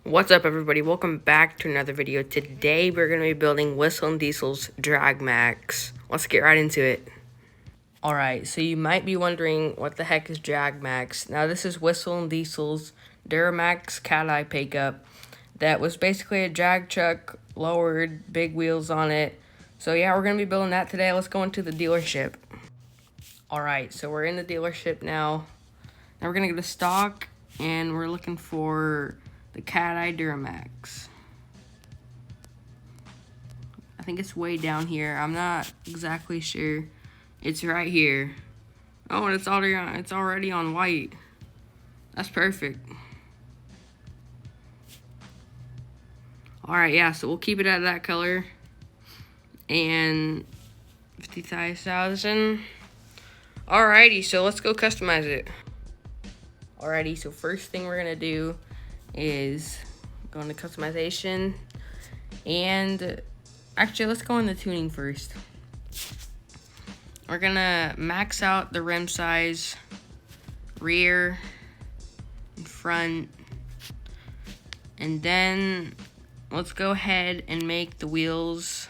What's up, everybody? Welcome back to another video. Today we're going to be building Whistle and Diesel's Drag Max. Let's get right into it. Alright, so you might be wondering what the heck is Drag Max. Now this is Whistle and Diesel's Duramax Cat Eye pickup that was basically a drag truck, lowered, big wheels on it. So yeah, we're going to be building that today. Let's go into the dealership. Alright, so we're in the dealership now. Now we're going to go to stock and we're looking for the Cat Eye Duramax. I think it's way down here. I'm not exactly sure. It's right here. Oh, and it's already on white. That's perfect. Alright, yeah, so we'll keep it at that color. And 50,000. Alrighty, so let's go customize it. Alrighty, so first thing we're gonna do is go into customization, and actually let's go into tuning first. We're gonna max out the rim size, rear and front, and then let's go ahead and make the wheels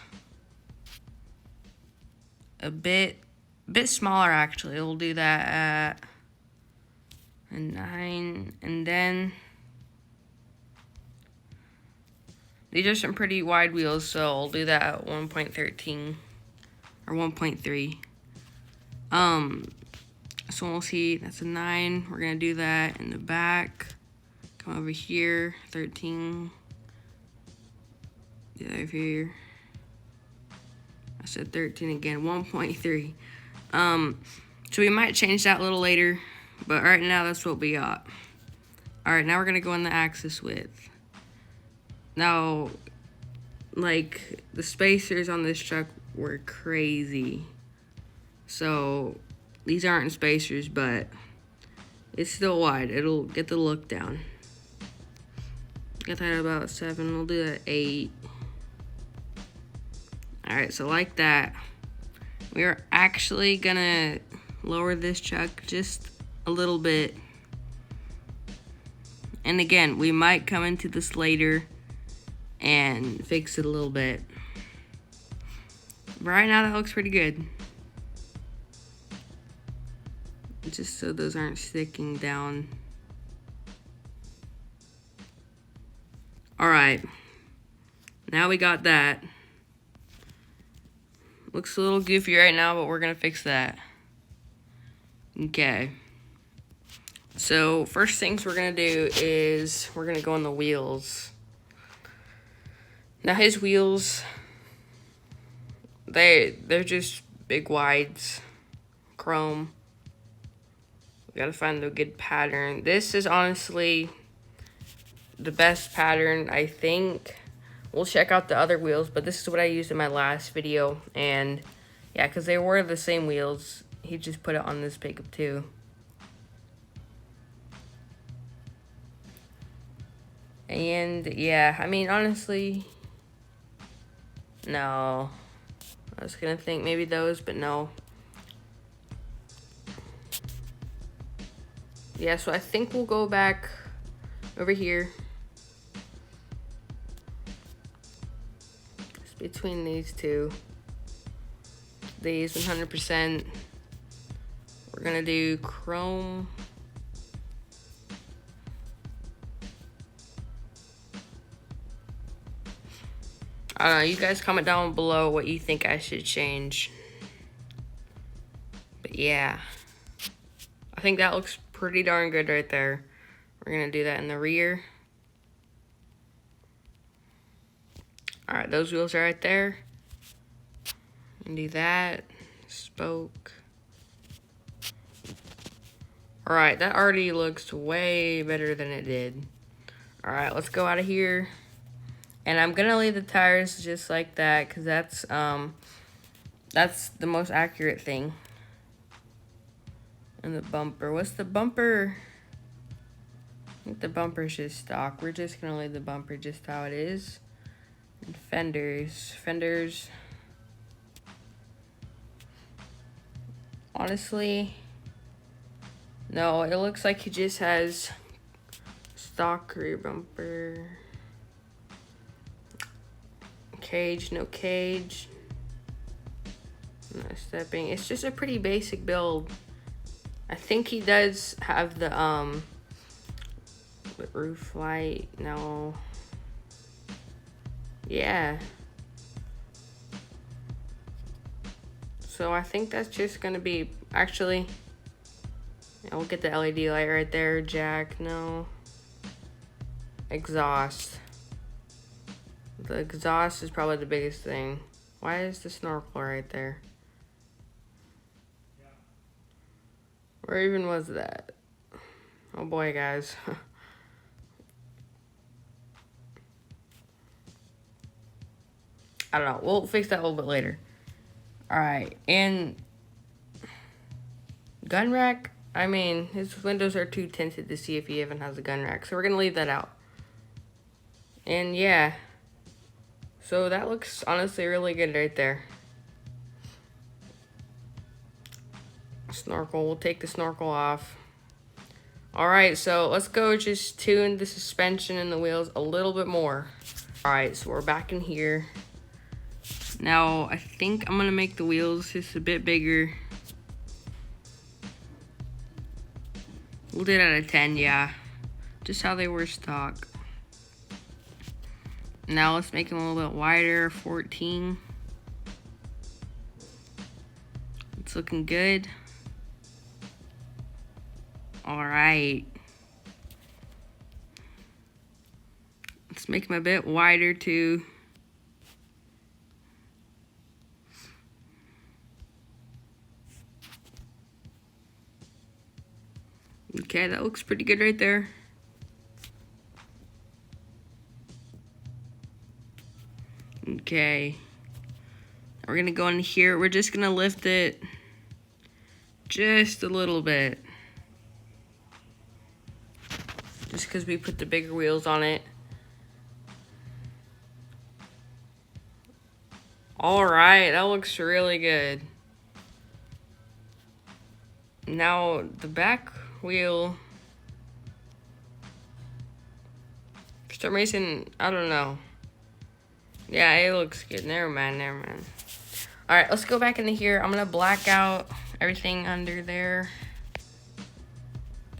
a bit smaller. Actually, we'll do that at a 9, and then these are some pretty wide wheels, so I'll do that at 1.13 or 1.3. So we'll see, that's a 9. We're gonna do that in the back. Come over here, 13. Do that over here. I said 13 again, 1.3. So we might change that a little later, but right now that's what we got. Alright, now we're gonna go in the axis width. Now, like, the spacers on this truck were crazy. So, these aren't spacers, but it's still wide. It'll get the look down. Got that at about 7. We'll do that at 8. Alright, so like that. We are actually gonna lower this truck just a little bit. And again, we might come into this later and fix it a little bit. But right now, that looks pretty good. Just so those aren't sticking down. Alright. Now we got that. Looks a little goofy right now, but we're gonna fix that. Okay. So, first things we're gonna do is we're gonna go on the wheels. Now his wheels, they're just big wides, chrome. We gotta find the good pattern. This is honestly the best pattern, I think. We'll check out the other wheels, but this is what I used in my last video. And yeah, because they were the same wheels, he just put it on this pickup too. And yeah, I mean, honestly, no. I was gonna think maybe those, but no. Yeah, so I think we'll go back over here. Just between these two. These 100%. We're gonna do chrome. I don't know, you guys comment down below what you think I should change. But yeah, I think that looks pretty darn good right there. We're gonna do that in the rear. Alright, those wheels are right there. And do that. Spoke. Alright, that already looks way better than it did. Alright, let's go out of here. And I'm gonna leave the tires just like that, because that's the most accurate thing. And the bumper. What's the bumper? I think the bumper's just stock. We're just gonna leave the bumper just how it is. And fenders. Fenders. Honestly, no, it looks like he just has stock rear bumper. cage, no cage. No stepping. It's just a pretty basic build. I think he does have the roof light. No. Yeah. So I think that's just gonna be, actually, I'll get the LED light right there. Jack, no. Exhaust. The exhaust is probably the biggest thing. Why is the snorkel right there? Where even was that? Oh boy, guys. I don't know. We'll fix that a little bit later. Alright, and gun rack, I mean, his windows are too tinted to see if he even has a gun rack, so we're gonna leave that out. And yeah, so that looks honestly really good right there. Snorkel, we'll take the snorkel off. Alright, so let's go just tune the suspension and the wheels a little bit more. Alright, so we're back in here. Now, I think I'm gonna make the wheels just a bit bigger. We'll do it out of 10, yeah. Just how they were stock. Now let's make them a little bit wider, 14. It's looking good. Alright. Let's make them a bit wider too. Okay, that looks pretty good right there. Okay. We're gonna go in here. We're just gonna lift it just a little bit. Just because we put the bigger wheels on it. Alright, that looks really good. Now, the back wheel, for some reason, I don't know. Yeah, it looks good. Never mind. Alright, let's go back into here. I'm gonna black out everything under there.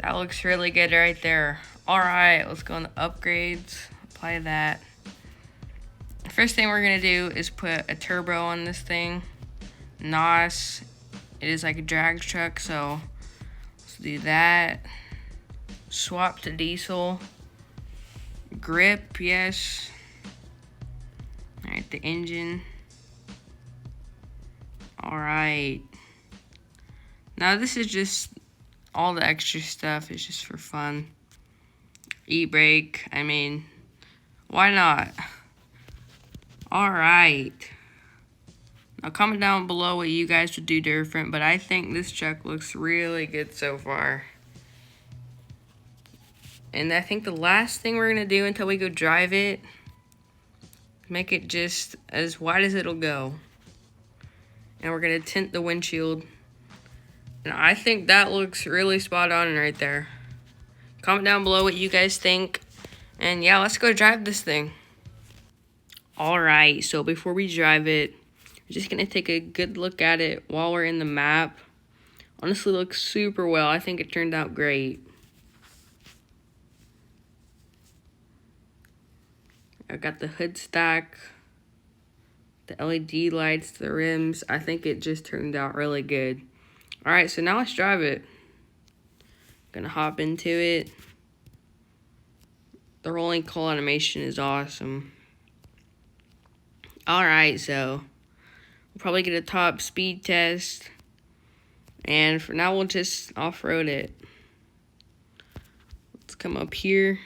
That looks really good right there. Alright, let's go into upgrades. Apply that. The first thing we're gonna do is put a turbo on this thing. NOS. It is like a drag truck, so let's do that. Swap to diesel. Grip, yes. Alright, the engine. Alright. Now this is just all the extra stuff. It's just for fun. E-brake, I mean, why not? Alright. Now comment down below what you guys would do different, but I think this truck looks really good so far. And I think the last thing we're going to do until we go drive it, make it just as wide as it'll go. And we're going to tint the windshield. And I think that looks really spot on right there. Comment down below what you guys think. And yeah, let's go drive this thing. Alright, so before we drive it, we're just going to take a good look at it while we're in the map. Honestly, it looks super well. I think it turned out great. I got the hood stack, the LED lights, the rims. I think it just turned out really good. Alright, so now let's drive it. Gonna hop into it. The rolling call animation is awesome. Alright, so we'll probably get a top speed test. And for now, we'll just off-road it. Let's come up here.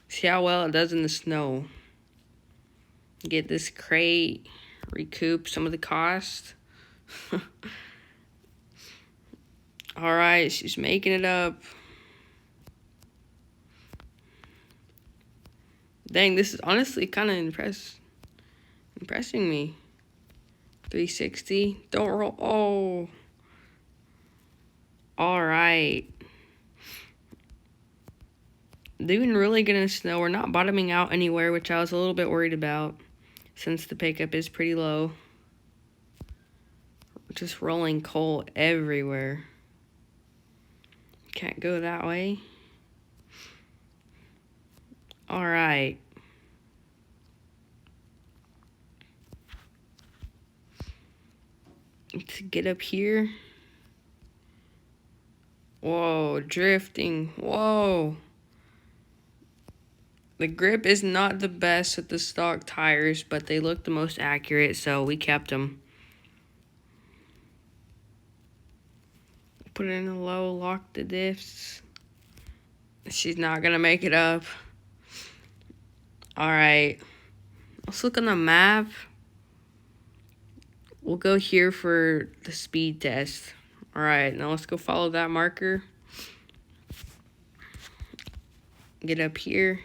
See how well it does in the snow. Get this crate, recoup some of the cost. Alright, she's making it up. Dang, this is honestly kind of impressing me. 360. Don't roll. Oh. Alright. Doing really good in the snow. We're not bottoming out anywhere, which I was a little bit worried about since the pickup is pretty low. Just rolling coal everywhere. Can't go that way. All right. Let's get up here. Whoa, drifting. Whoa. The grip is not the best with the stock tires, but they look the most accurate, so we kept them. Put it in a low, lock the diffs. She's not gonna make it up. All right, let's look on the map. We'll go here for the speed test. All right, now let's go follow that marker. Get up here.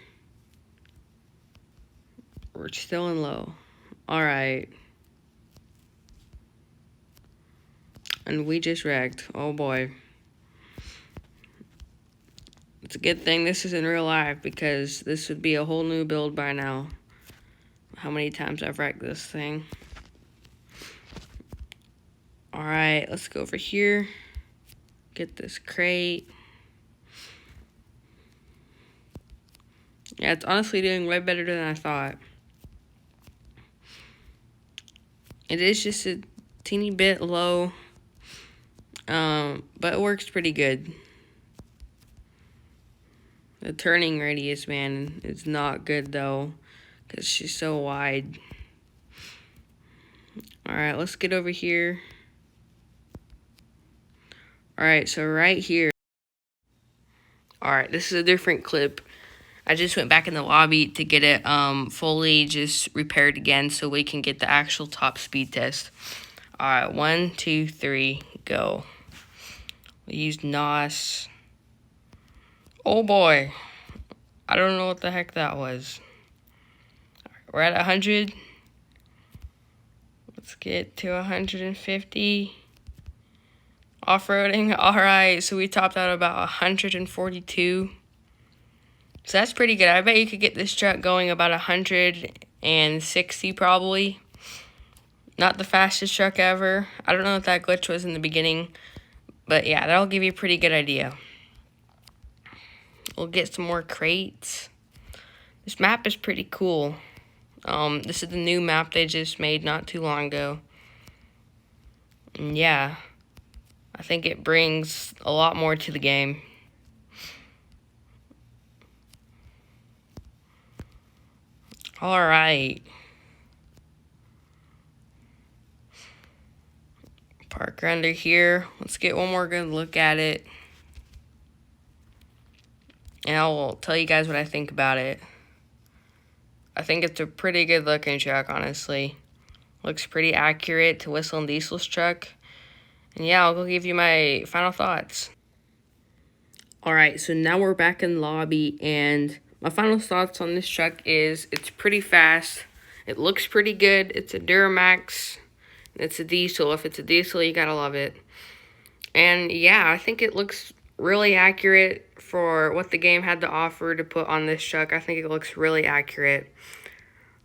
We're still in low. All right. And we just wrecked. Oh boy. It's a good thing this is in real life because this would be a whole new build by now. How many times I've wrecked this thing. Alright, let's go over here. Get this crate. Yeah, it's honestly doing way better than I thought. It is just a teeny bit low. But it works pretty good. The turning radius, man, is not good though, because she's so wide. Alright, let's get over here. Alright, so right here. Alright, this is a different clip. I just went back in the lobby to get it fully just repaired again so we can get the actual top speed test. Alright, 1, 2, 3, go. We used NOS. Oh boy. I don't know what the heck that was. We're at 100. Let's get to 150. Off-roading. Alright, so we topped out about 142. So that's pretty good. I bet you could get this truck going about 160 probably. Not the fastest truck ever. I don't know what that glitch was in the beginning. But yeah, that'll give you a pretty good idea. We'll get some more crates. This map is pretty cool. This is the new map they just made not too long ago. And yeah, I think it brings a lot more to the game. Alright. Park under here. Let's get one more good look at it. And I'll tell you guys what I think about it. I think it's a pretty good looking truck, honestly. Looks pretty accurate to Whistle and Diesel's truck. And yeah, I'll go give you my final thoughts. Alright, so now we're back in lobby, and my final thoughts on this truck is it's pretty fast. It looks pretty good. It's a Duramax. It's a diesel. If it's a diesel, you gotta love it. And yeah, I think it looks really accurate for what the game had to offer to put on this truck. I think it looks really accurate.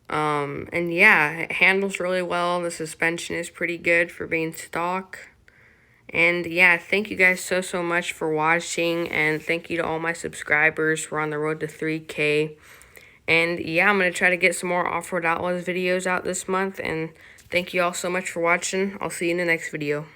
And yeah, it handles really well. The suspension is pretty good for being stock. And yeah, thank you guys so much for watching, and thank you to all my subscribers. We're on the road to 3K. And yeah, I'm going to try to get some more Off-Road Outlaws videos out this month, and thank you all so much for watching. I'll see you in the next video.